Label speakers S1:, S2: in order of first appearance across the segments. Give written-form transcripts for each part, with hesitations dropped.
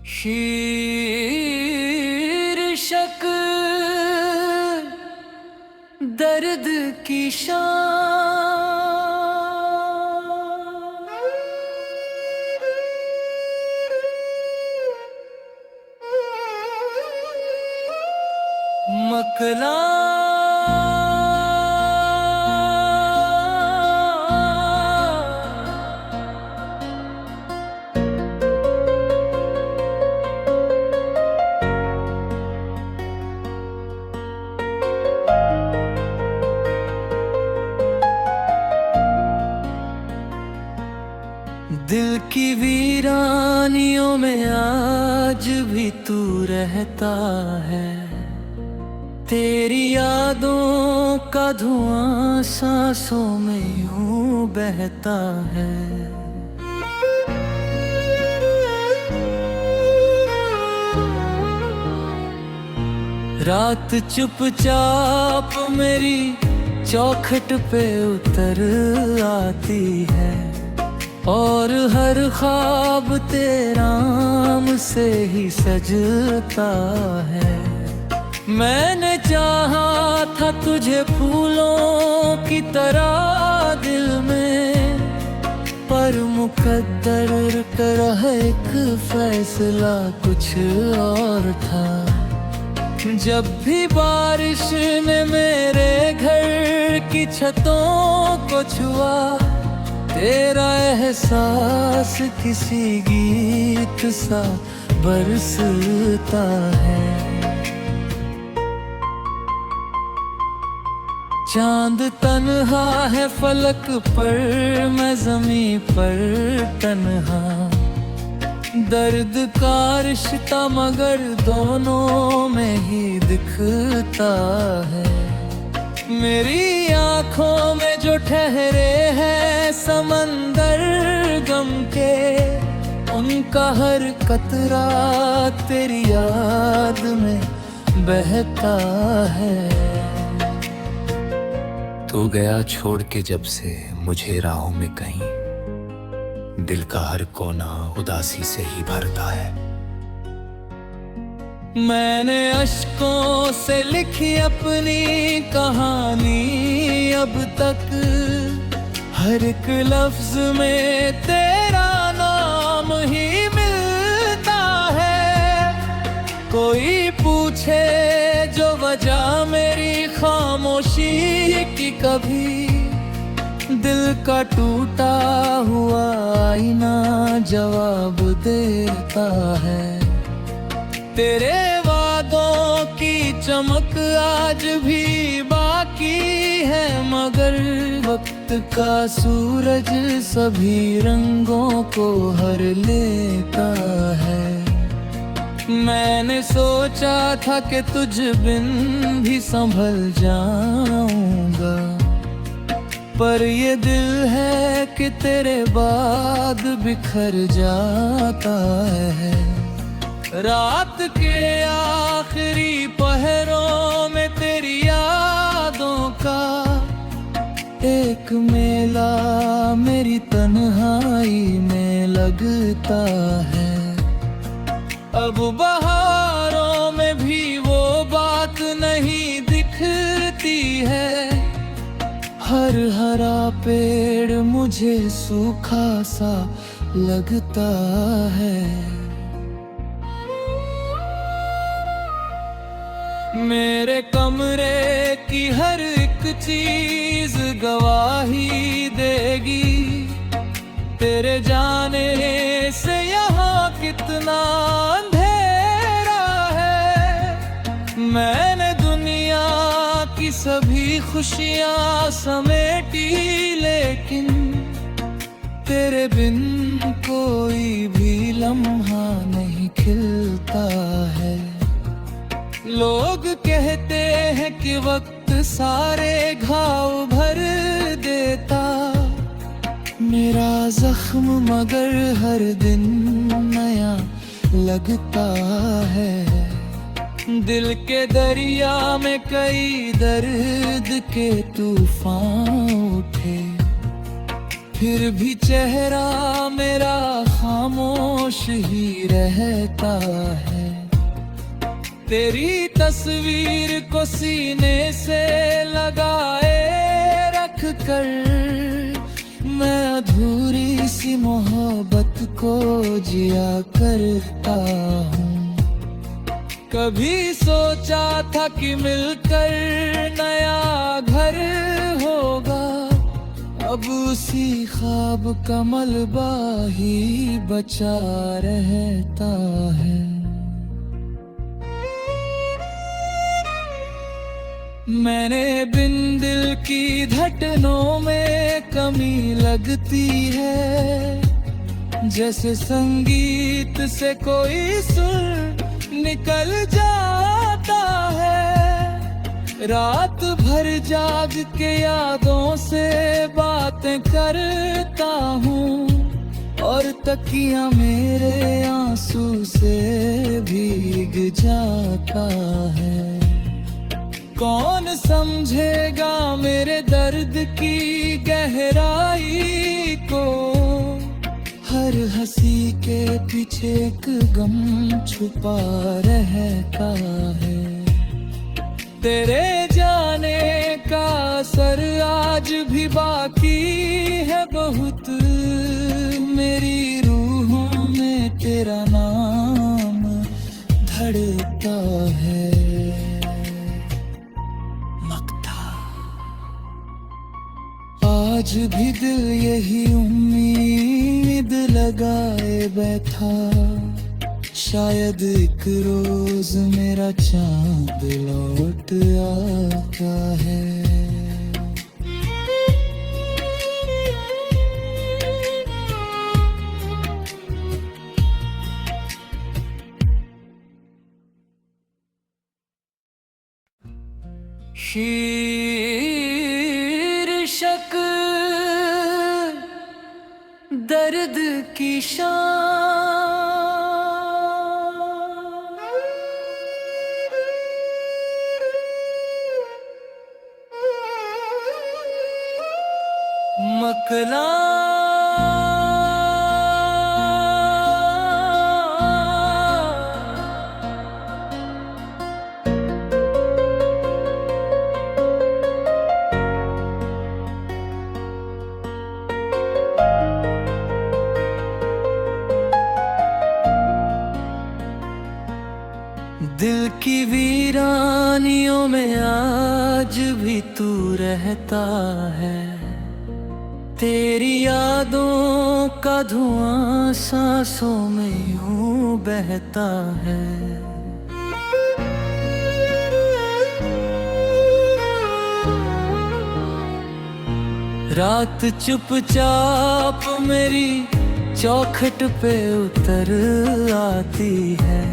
S1: शीर्षक दर्द की शान, मकला दिल की वीरानियों में आज भी तू रहता है। तेरी यादों का धुआं सांसों में यूं बहता है। रात चुपचाप मेरी चौखट पे उतर आती है और हर ख्वाब तेरा मुझसे ही सजता है। मैंने चाहा था तुझे फूलों की तरह दिल में, पर मुकद्दर का एक फैसला कुछ और था। जब भी बारिश ने मेरे घर की छतों को छुआ, तेरा एहसास किसी गीत सा बरसता है। चांद तन्हा है फलक पर, मैं ज़मीं पर तन्हा। दर्द का रिश्ता मगर दोनों में ही दिखता है। मेरी आँखों में जो ठहरे हैं समंदर गम के, उनका हर कतरा तेरी याद में बहता है।
S2: तू गया छोड़ के जब से मुझे राहों में कहीं, दिल का हर कोना उदासी से ही भरता है।
S1: मैंने अश्कों से लिखी अपनी कहानी अब तक, हर एक लफ्ज में तेरा नाम ही मिलता है। कोई पूछे जो वजह मेरी खामोशी की, कभी दिल का टूटा हुआ आईना जवाब देता है। तेरे वादों की चमक आज भी बाकी है, मगर वक्त का सूरज सभी रंगों को हर लेता है। मैंने सोचा था कि तुझ बिन भी संभल जाऊंगा, पर ये दिल है कि तेरे बाद बिखर जाता है। रात के आखिरी पहरों में तेरी यादों का एक मेला मेरी तन्हाई में लगता है। अब बहारों में भी वो बात नहीं दिखती है, हर हरा पेड़ मुझे सूखा सा लगता है। मेरे कमरे की हर एक चीज गवाही देगी, तेरे जाने से यहाँ कितना अंधेरा है। मैंने दुनिया की सभी खुशियाँ समेटी, लेकिन तेरे बिन कोई भी लम्हा नहीं खिलता है। लोग कहते हैं कि वक्त सारे घाव भर देता, मेरा जख्म मगर हर दिन नया लगता है। दिल के दरिया में कई दर्द के तूफान उठे, फिर भी चेहरा मेरा खामोश ही रहता है। तेरी तस्वीर को सीने से लगाए रख कर मैं अधूरी सी मोहब्बत को जिया करता हूँ। कभी सोचा था कि मिलकर नया घर होगा, अब उसी ख्वाब का मलबा ही बचा रहता है। मैंने बिन दिल की धड़कनों में कमी लगती है, जैसे संगीत से कोई सुर निकल जाता है। रात भर जाग के यादों से बातें करता हूँ, और तकिया मेरे आंसू से भीग जाता है। कौन समझेगा मेरे दर्द की गहराई को, हर हंसी के पीछे एक गम छुपा रहता है। तेरे जाने का असर आज भी बाकी है बहुत, मेरी रूह में तेरा नाम धड़कता है। आज भी दिल यही उम्मीद लगाए बैठा, शायद एक रोज मेरा चांद लौट आता है। शीर्षक दर्द की शान, मकला दिल की वीरानियों में आज भी तू रहता है। तेरी यादों का धुआं सांसों में यूं बहता है। रात चुपचाप मेरी चौखट पे उतर आती है,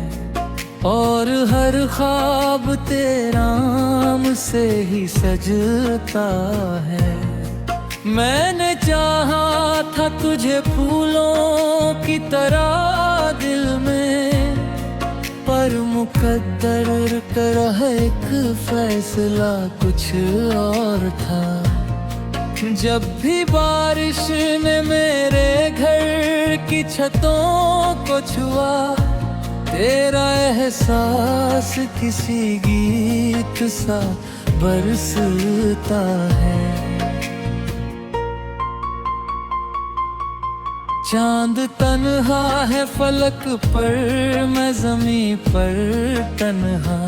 S1: और हर ख्वाब तेरा नाम से ही सजता है। मैंने चाहा था तुझे फूलों की तरह दिल में, पर मुकद्दर का एक फैसला कुछ और था। जब भी बारिश ने मेरे घर की छतों को छुआ, तेरा एहसास किसी गीत सा बरसता है। चांद तन्हा है फलक पर, मैं ज़मीं पर तन्हा।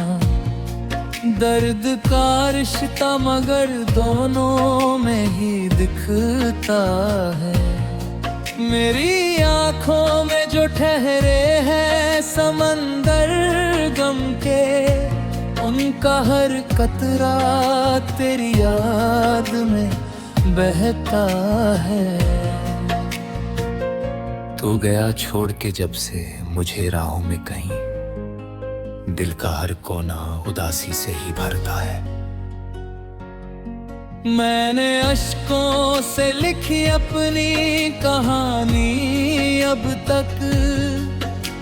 S1: दर्द का रिश्ता मगर दोनों में ही दिखता है। मेरी आँखों में जो ठहरे हैं समंदर गम के, उनका हर कतरा तेरी याद में बहता है।
S2: तू गया छोड़ के जब से मुझे राहों में कहीं, दिल का हर कोना उदासी से ही भरता है।
S1: मैंने अश्कों से लिखी अपनी कहानी अब तक,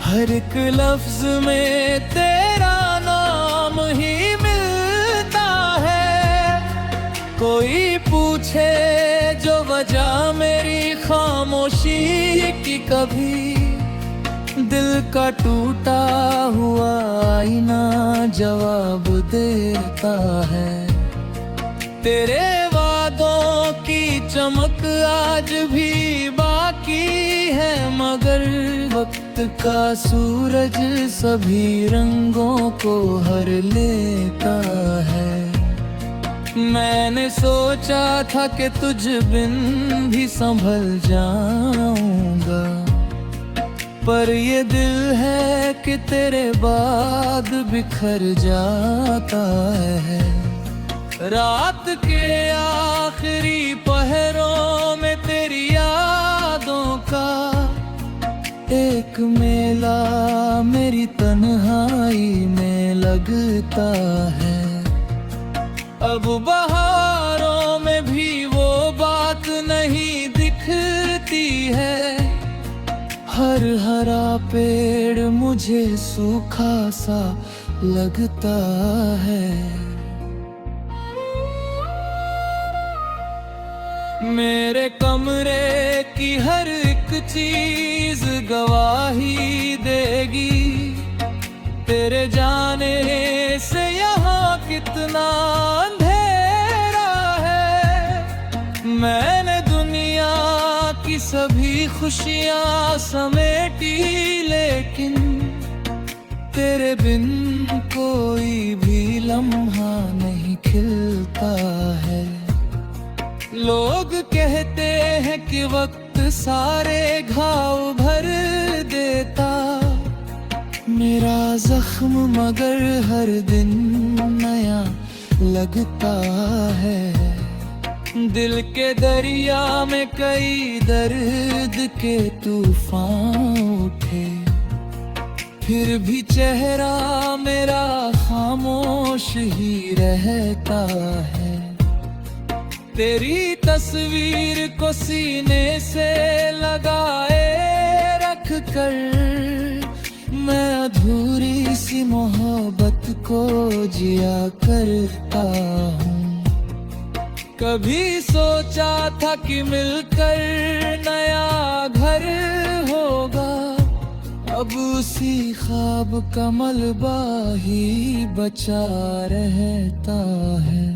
S1: हर एक लफ्ज में तेरा नाम ही मिलता है। कोई पूछे जो वजह मेरी खामोशी की कभी दिल का टूटा हुआ आईना जवाब देता है। तेरे वादों की चमक आज भी बाकी है, मगर वक्त का सूरज सभी रंगों को हर लेता है। मैंने सोचा था कि तुझ बिन भी संभल जाऊंगा, पर ये दिल है कि तेरे बाद बिखर जाता है। रात के आखिरी पहरों में तेरी यादों का एक मेला मेरी तन्हाई में लगता है। अब बहारों में भी वो बात नहीं दिखती है, हर हरा पेड़ मुझे सूखा सा लगता है। मेरे कमरे की हर एक चीज गवाही देगी तेरे जाने से यहाँ कितना अंधेरा है। मैंने दुनिया की सभी खुशियाँ समेटी, लेकिन तेरे बिन कोई भी लम्हा नहीं खिलता है। लोग कहते हैं कि वक्त सारे घाव भर देता मेरा जख्म, मगर हर दिन नया लगता है। दिल के दरिया में कई दर्द के तूफान उठे, फिर भी चेहरा मेरा खामोश ही रहता है। तेरी तस्वीर को सीने से लगाए रख कर मैं अधूरी सी मोहब्बत को जिया करता हूँ। कभी सोचा था कि मिलकर नया घर होगा, अब उसी ख्वाब का मलबा ही बचा रहता है।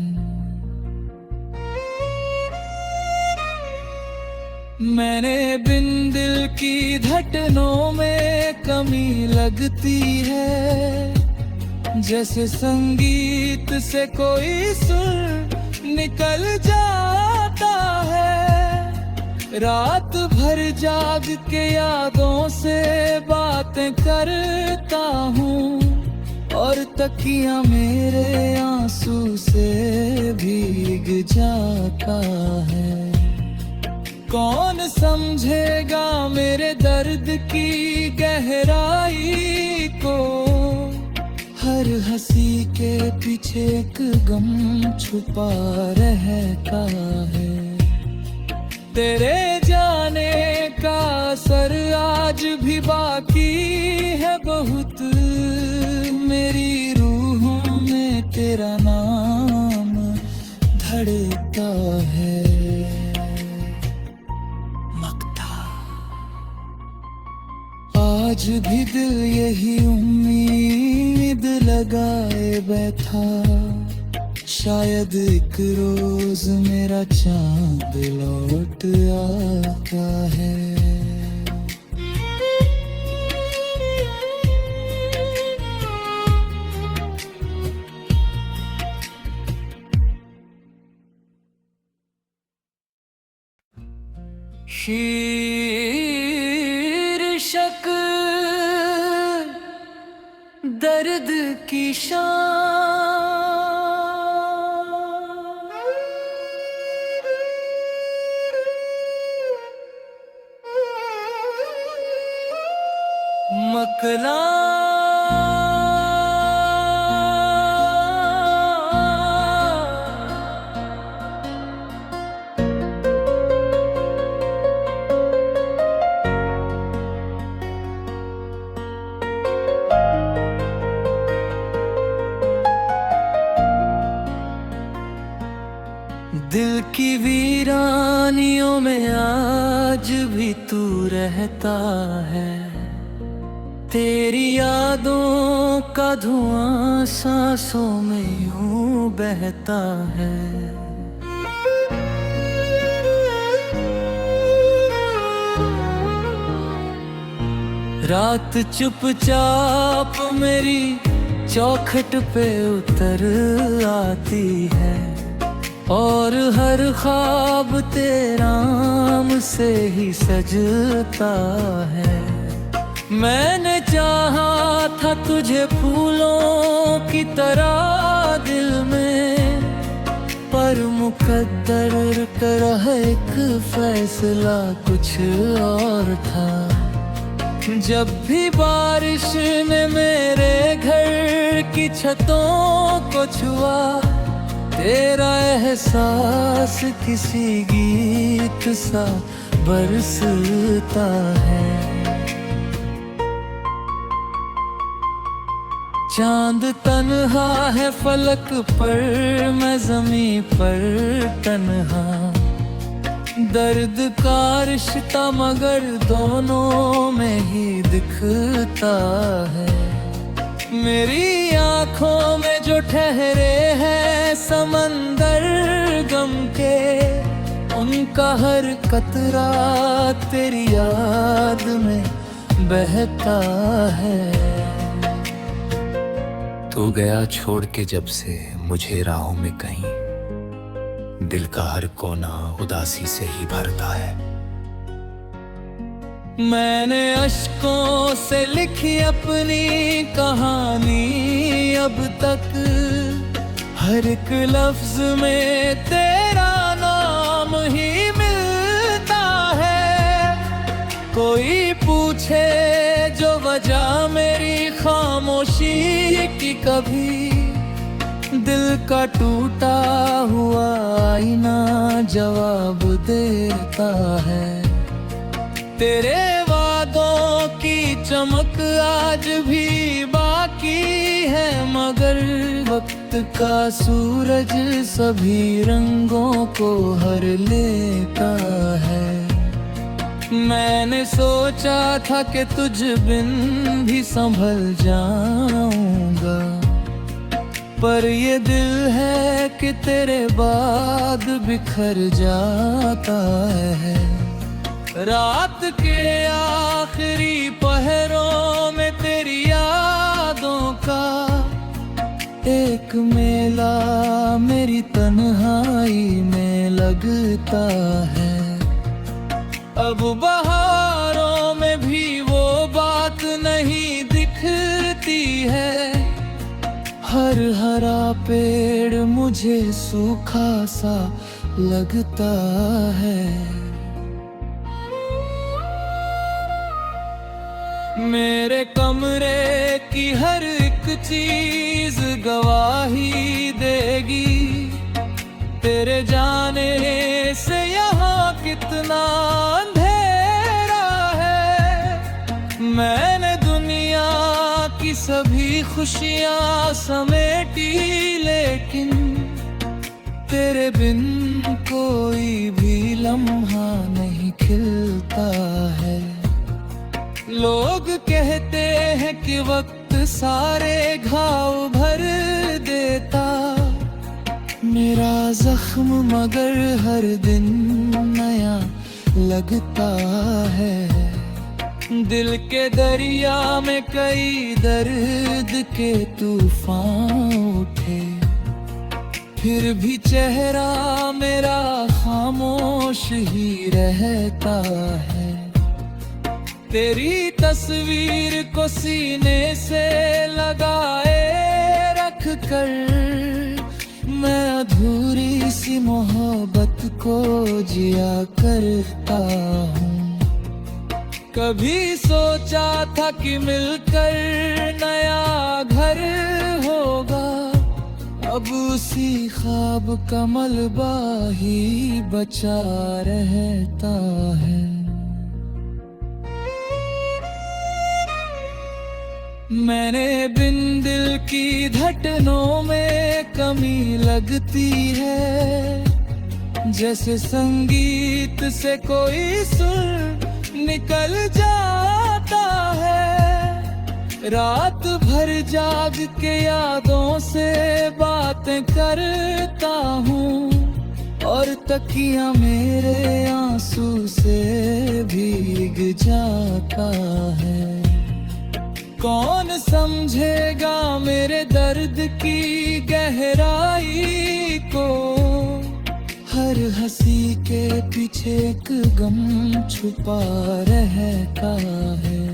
S1: मैंने बिन दिल की धड़कनों में कमी लगती है, जैसे संगीत से कोई सुर निकल जाता है। रात भर जाग के यादों से बातें करता हूँ, और तकिया मेरे आंसू से भीग जाता है। कौन समझेगा मेरे दर्द की गहराई को, हर हंसी के पीछे एक गम छुपा रहता है। तेरे जाने का असर आज भी बाकी है बहुत, मेरी रूह में तेरा नाम धड़कता है। आज भी दिल यही उम्मीद लगाए बैठा, शायद एक रोज मेरा चांद लौट आता है। शीर्षक दर्द की शान, मकला दिल की वीरानी कहानियों में आज भी तू रहता है, तेरी यादों का धुआं सांसों में यूं बहता है। रात चुपचाप मेरी चौखट पे उतर आती है, और हर ख्वाब तेरा नाम से ही सजता है। मैंने चाहा था तुझे फूलों की तरह दिल में, पर मुकद्दर का एक फैसला कुछ और था। जब भी बारिश ने मेरे घर की छतों को छुआ, तेरा एहसास किसी गीत सा बरसता है। चांद तन्हा है फलक पर, मैं ज़मीं पर तन्हा। दर्द का रिश्ता मगर दोनों में ही दिखता है। मेरी आँखों में जो ठहरे हैं समंदर गम के, उनका हर कतरा तेरी याद में बहता है।
S2: तू गया छोड़ के जब से मुझे राहों में कहीं, दिल का हर कोना उदासी से ही भरता है।
S1: मैंने अश्कों से लिखी अपनी कहानी अब तक, हर एक लफ्ज में तेरा नाम ही मिलता है। कोई पूछे जो वजह मेरी खामोशी की, कभी दिल का टूटा हुआ आईना जवाब देता है। तेरे वादों की चमक आज भी बाकी है, मगर वक्त का सूरज सभी रंगों को हर लेता है। मैंने सोचा था कि तुझ बिन भी संभल जाऊंगा, पर ये दिल है कि तेरे बाद बिखर जाता है। रात के आखिरी पहरों में तेरी यादों का एक मेला मेरी तन्हाई में लगता है। अब बहारों में भी वो बात नहीं दिखती है, हर हरा पेड़ मुझे सूखा सा लगता है। मेरे कमरे की हर एक चीज गवाही देगी, तेरे जाने से यहाँ कितना अंधेरा है। मैंने दुनिया की सभी खुशियाँ समेटी, लेकिन तेरे बिन कोई भी लम्हा नहीं खिलता है। लोग कहते हैं कि वक्त सारे घाव भर देता, मेरा जख्म मगर हर दिन नया लगता है। दिल के दरिया में कई दर्द के तूफान उठे, फिर भी चेहरा मेरा खामोश ही रहता है। तेरी तस्वीर को सीने से लगाए रख कर, मैं अधूरी सी मोहब्बत को जिया करता हूँ। कभी सोचा था कि मिलकर नया घर होगा, अब उसी ख्वाब का मलबा ही बचा रहता है। मैंने बिन दिल की धड़कनों में कमी लगती है, जैसे संगीत से कोई सुर निकल जाता है। रात भर जाग के यादों से बातें करता हूँ, और तकिया मेरे आंसू से भीग जाता है। कौन समझेगा मेरे दर्द की गहराई को, हर हंसी के पीछे एक गम छुपा रहता है।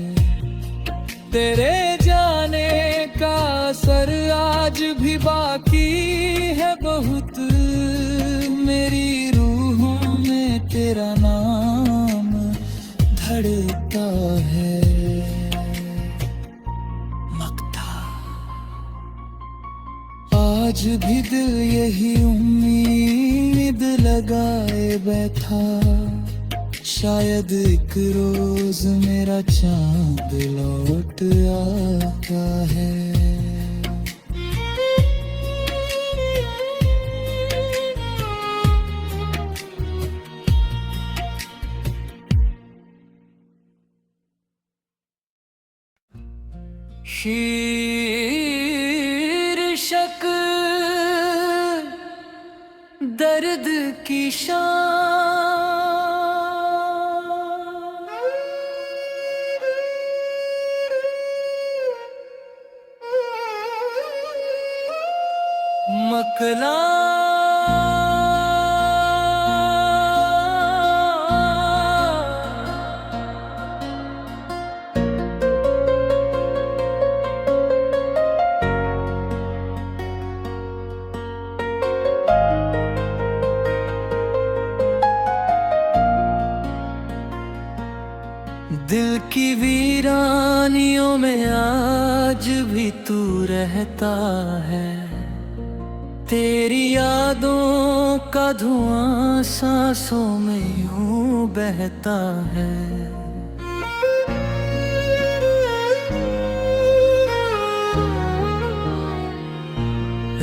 S1: तेरे जाने का असर आज भी बाकी है बहुत, मेरी रूह में तेरा नाम धड़कता है। आज भी दिल यही उम्मीद लगाए बैठा, शायद एक रोज मेरा चांद लौट आता है। शीर्षक दर्द की शान, मकला दिल की वीरानियों में आज भी तू रहता है। तेरी यादों का धुआं सांसों में यूं बहता है।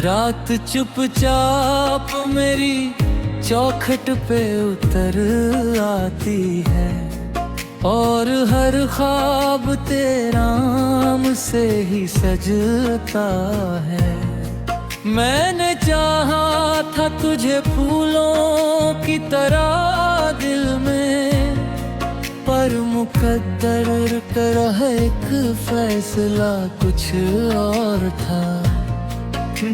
S1: रात चुपचाप मेरी चौखट पे उतर आती है, और हर ख्वाब तेराम से ही सजता है। मैंने चाहा था तुझे फूलों की तरह दिल में, पर मुकद्दर का एक फैसला कुछ और था।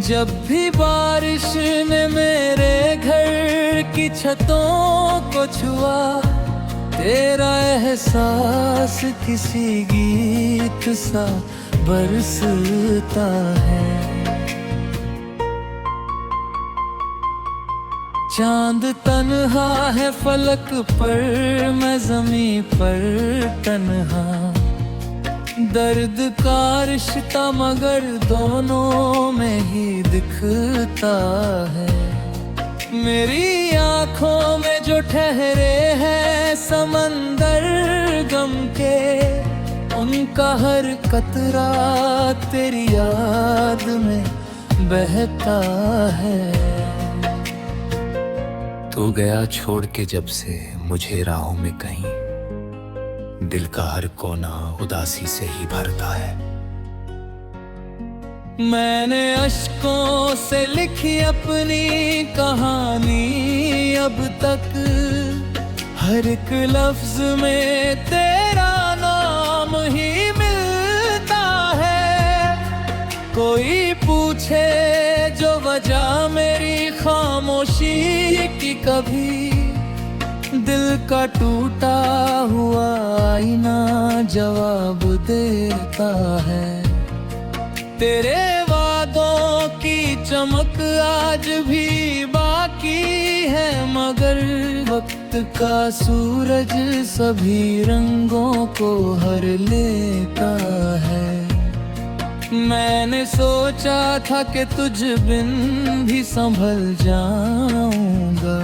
S1: जब भी बारिश ने मेरे घर की छतों को छुआ, तेरा एहसास किसी गीत सा बरसता है। चांद तन्हा है फलक पर, मैं ज़मीं पर तन्हा। दर्द का रिश्ता मगर दोनों में ही दिखता है। मेरी आँखों में जो ठहरे हैं समंदर गम के, उनका हर कतरा तेरी याद में बहता है।
S2: तू गया छोड़ के जब से मुझे राहों में कहीं, दिल का हर कोना उदासी से ही भरता है।
S1: मैंने अश्कों से लिखी अपनी कहानी अब तक, हर एक लफ्ज में तेरा नाम ही मिलता है। कोई पूछे जो वजह मेरी खामोशी की, कभी दिल का टूटा हुआ आईना जवाब देता है। तेरे वादों की चमक आज भी बाकी है, मगर वक्त का सूरज सभी रंगों को हर लेता है। मैंने सोचा था कि तुझ बिन भी संभल जाऊंगा,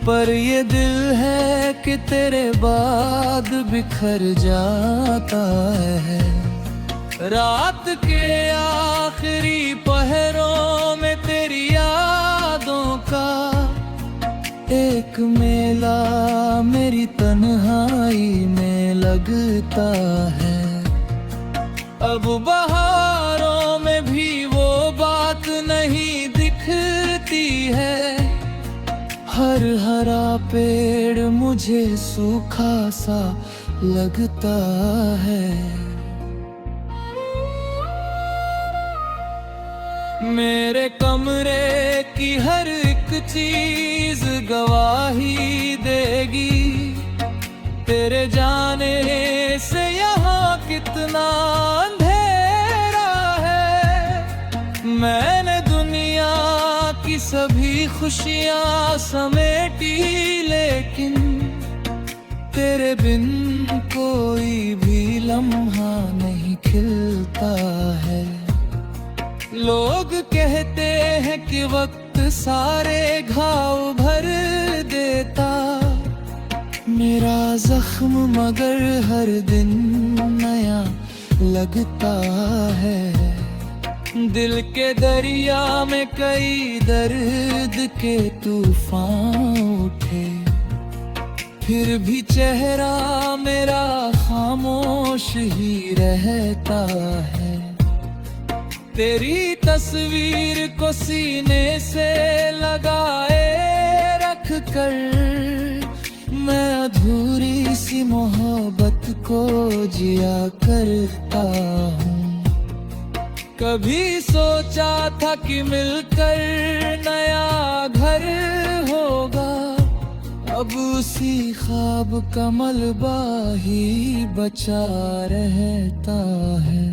S1: पर ये दिल है कि तेरे बाद बिखर जाता है। रात के आखिरी पहरों में तेरी यादों का तन्हाई में लगता है। अब बहारों में भी वो बात नहीं दिखती है। हर हरा पेड़ मुझे सूखा सा लगता है। मेरे कमरे की हर एक चीज गवाही देगी तेरे जाने से यहाँ कितना अंधेरा है। मैंने दुनिया की सभी खुशियाँ समेटी, लेकिन तेरे बिन कोई भी लम्हा नहीं खिलता है। लोग कहते हैं कि वक्त सारे घाव भर देता, मेरा जख्म मगर हर दिन नया लगता है। दिल के दरिया में कई दर्द के तूफान उठे, फिर भी चेहरा मेरा खामोश ही रहता है। तेरी तस्वीर को सीने से लगाए रख कर मैं अधूरी सी मोहब्बत को जिया करता हूँ। कभी सोचा था कि मिलकर नया घर होगा, अब उसी ख्वाब का मलबा ही बचा रहता है।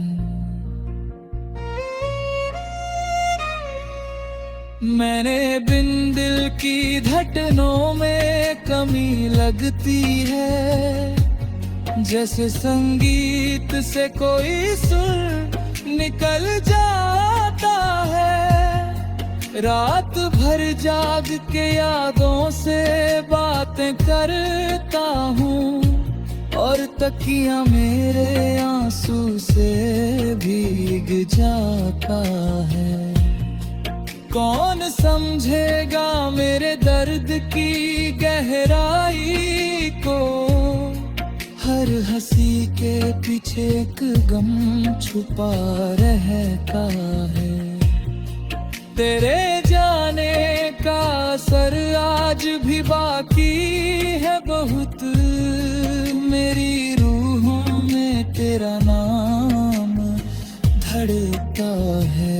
S1: मैंने बिन दिल की धड़कनों में कमी लगती है, जैसे संगीत से कोई सुर निकल जाता है। रात भर जाग के यादों से बातें करता हूँ, और तकिया मेरे आंसू से भीग जाता है। कौन समझेगा मेरे दर्द की गहराई को, हर हंसी के पीछे एक गम छुपा रहता है। तेरे जाने का असर आज भी बाकी है बहुत, मेरी रूह में तेरा नाम धड़कता है।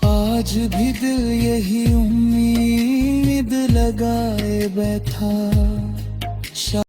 S1: आज भी दिल यही उम्मीद लगाए बैठा,